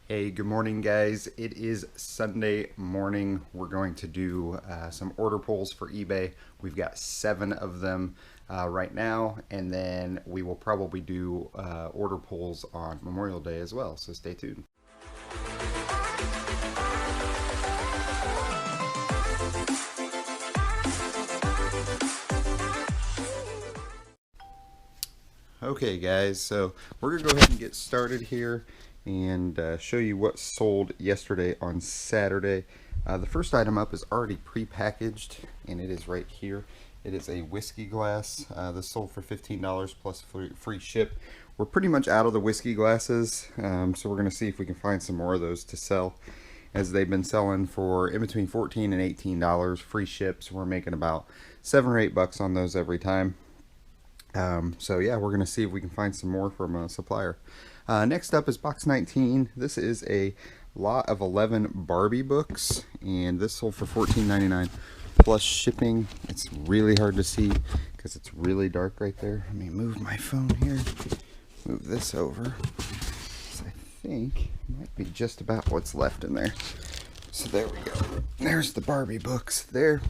Hey, good morning, guys. It is Sunday morning. We're going to do some order polls for eBay. We've got 7 of them right now, and then we will probably do order polls on Memorial Day as well, so stay tuned. Okay, guys, so we're gonna go ahead and get started here and show you what sold yesterday on Saturday. The first item up is already pre-packaged, and it is right here. It is a whiskey glass. This sold for $15 plus free ship. We're pretty much out of the whiskey glasses, so we're gonna see if we can find some more of those to sell, as they've been selling for in between $14 and $18 free ships. We're making about $7 or $8 on those every time. So yeah, we're gonna see if we can find some more from a supplier. Next up is box 19. This is a lot of 11 Barbie books, and this sold for $14.99 plus shipping. It's really hard to see because it's really dark right there. Let me move my phone here. Move this over. So I think it might be just about what's left in there. So there we go. There's the Barbie books there.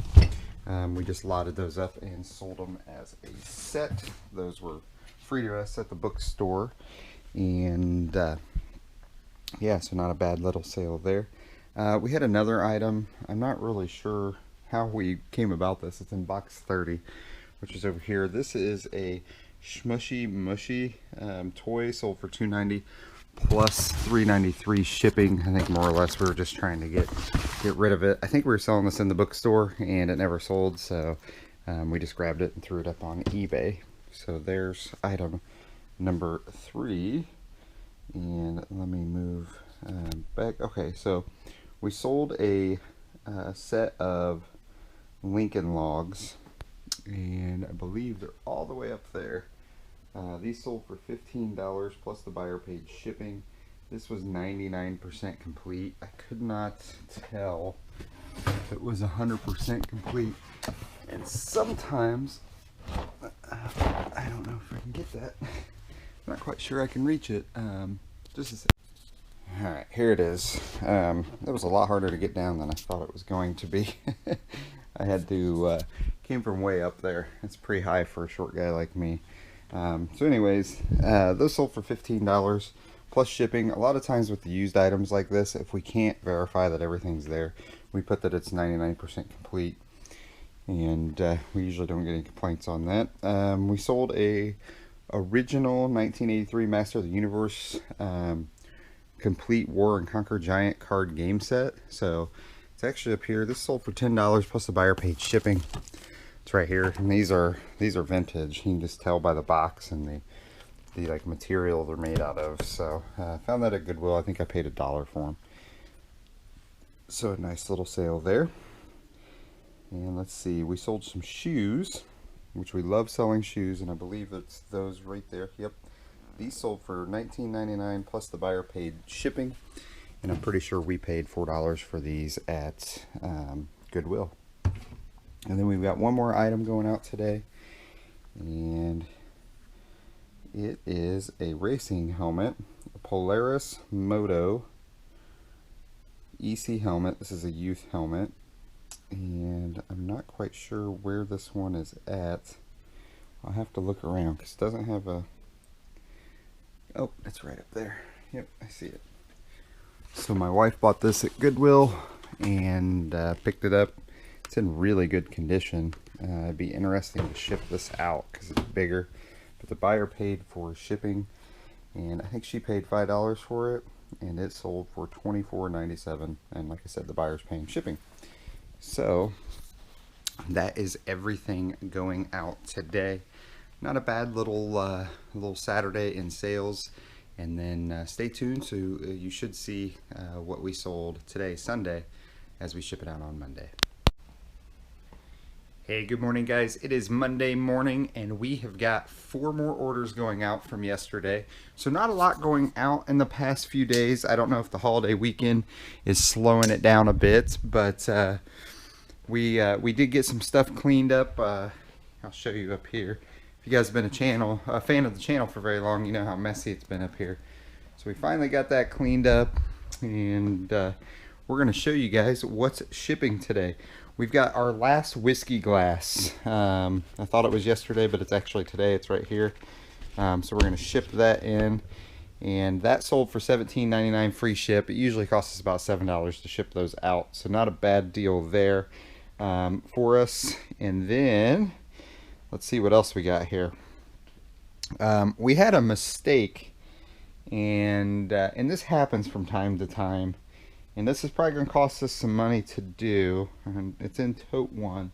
We just lotted those up and sold them as a set. Those were free to us at the bookstore. And yeah, so not a bad little sale there. We had another item. I'm not really sure how we came about this. It's in box 30, which is over here. This is a Smushy Mushy toy, sold for $2.90 plus $3.93 shipping. I think more or less we were just trying to get rid of it. I think we were selling this in the bookstore and it never sold, so we just grabbed it and threw it up on eBay. So there's item number 3, and let me move back. Okay, so we sold a set of Lincoln Logs, and I believe they're all the way up there. These sold for $15 plus the buyer paid shipping. This was 99% complete. I could not tell if it was 100% complete. And sometimes, I don't know if I can get that. I'm not quite sure I can reach it. Just a second. Alright, here it is. It was a lot harder to get down than I thought it was going to be. I had to, came from way up there. It's pretty high for a short guy like me. So anyways, those sold for $15 plus shipping. A lot of times with the used items like this, if we can't verify that everything's there, we put that it's 99% complete, and we usually don't get any complaints on that. We sold a original 1983 Master of the Universe complete War and Conquer Giant card game set. So it's actually up here. This sold for $10 plus the buyer paid shipping. It's right here, and these are vintage. You can just tell by the box and the like material they're made out of. So I found that at Goodwill. I think I paid $1 for them. So a nice little sale there. And let's see, we sold some shoes, which we love selling shoes, and I believe it's those right there. Yep, these sold for $19.99 plus the buyer paid shipping, and I'm pretty sure we paid $4 for these at Goodwill. And then we've got one more item going out today, and it is a racing helmet, a Polaris Moto EC helmet. This is a youth helmet, and I'm not quite sure where this one is at. I'll have to look around because it doesn't have a... Oh, it's right up there. Yep, I see it. So my wife bought this at Goodwill and picked it up. It's in really good condition. It'd be interesting to ship this out because it's bigger, but the buyer paid for shipping, and I think she paid $5 for it, and it sold for $24.97, and like I said, the buyer's paying shipping. So that is everything going out today. Not a bad little Saturday in sales. And then stay tuned, so you should see what we sold today, Sunday, as we ship it out on Monday. Hey, good morning, guys. It is Monday morning, and we have got 4 more orders going out from yesterday. So not a lot going out in the past few days. I don't know if the holiday weekend is slowing it down a bit, but we did get some stuff cleaned up. I'll show you up here. If you guys have been a fan of the channel for very long, you know how messy it's been up here. So we finally got that cleaned up. and we're going to show you guys what's shipping today. We've got our last whiskey glass. I thought it was yesterday, but it's actually today. It's right here. So we're going to ship that in, and that sold for $17.99 free ship. It usually costs us about $7 to ship those out, so not a bad deal there for us. And then let's see what else we got here. We had a mistake, and this happens from time to time, and this is probably going to cost us some money to do, and it's in tote 1.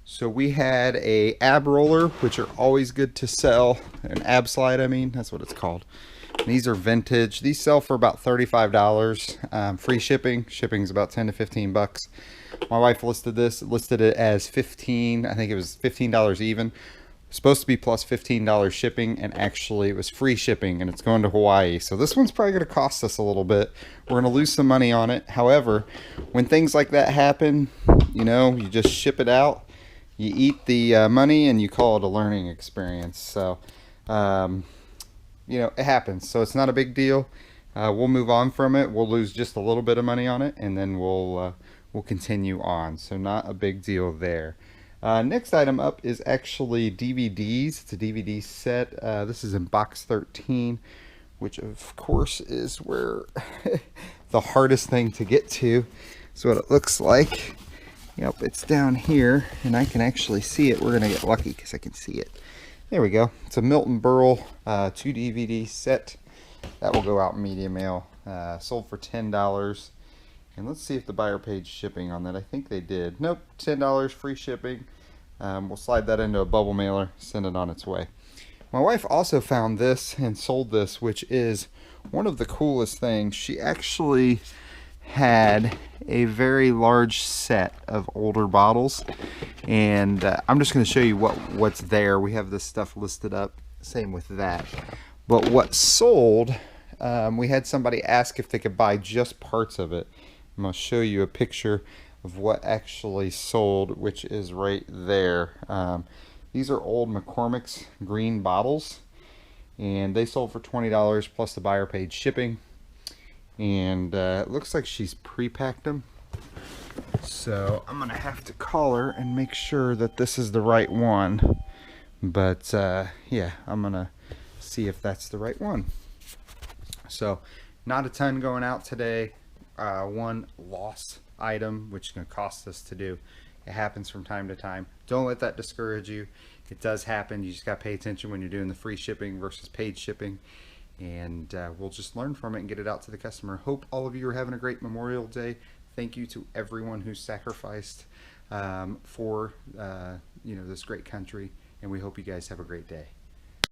So we had a ab roller, which are always good to sell, an ab slide, I mean, that's what it's called. And these are vintage. These sell for about $35. Free shipping. Shipping's about 10 to 15 bucks. My wife listed it as 15. I think it was $15 even. Supposed to be plus $15 shipping, and actually it was free shipping, and it's going to Hawaii. So this one's probably going to cost us a little bit. We're going to lose some money on it. However, when things like that happen, you know, you just ship it out, you eat the money, and you call it a learning experience. So you know, it happens, so it's not a big deal. We'll move on from it. We'll lose just a little bit of money on it, and then we'll continue on. So not a big deal there. Next item up is actually DVDs. It's a DVD set. This is in box 13, which of course is where the hardest thing to get to. That's what it looks like. Yep, it's down here, and I can actually see it. We're gonna get lucky because I can see it. There we go. It's a Milton Berle 2 DVD set. That will go out media mail. Sold for $10. And let's see if the buyer paid shipping on that. I think they did. Nope, $10 free shipping. We'll slide that into a bubble mailer, send it on its way. My wife also found this and sold this, which is one of the coolest things. She actually had a very large set of older bottles, and I'm just going to show you what's there. We have this stuff listed up, same with that. But what sold, we had somebody ask if they could buy just parts of it. I'm going to show you a picture of what actually sold, which is right there. These are old McCormick's green bottles, and they sold for $20 plus the buyer paid shipping. And it looks like she's pre-packed them, so I'm gonna have to call her and make sure that this is the right one. But yeah, I'm gonna see if that's the right one. So not a ton going out today. One lost item, which is gonna cost us to do. It happens from time to time. Don't let that discourage you. It does happen. You just gotta pay attention when you're doing the free shipping versus paid shipping. And we'll just learn from it and get it out to the customer. Hope all of you are having a great Memorial Day. Thank you to everyone who sacrificed for you know, this great country, and we hope you guys have a great day.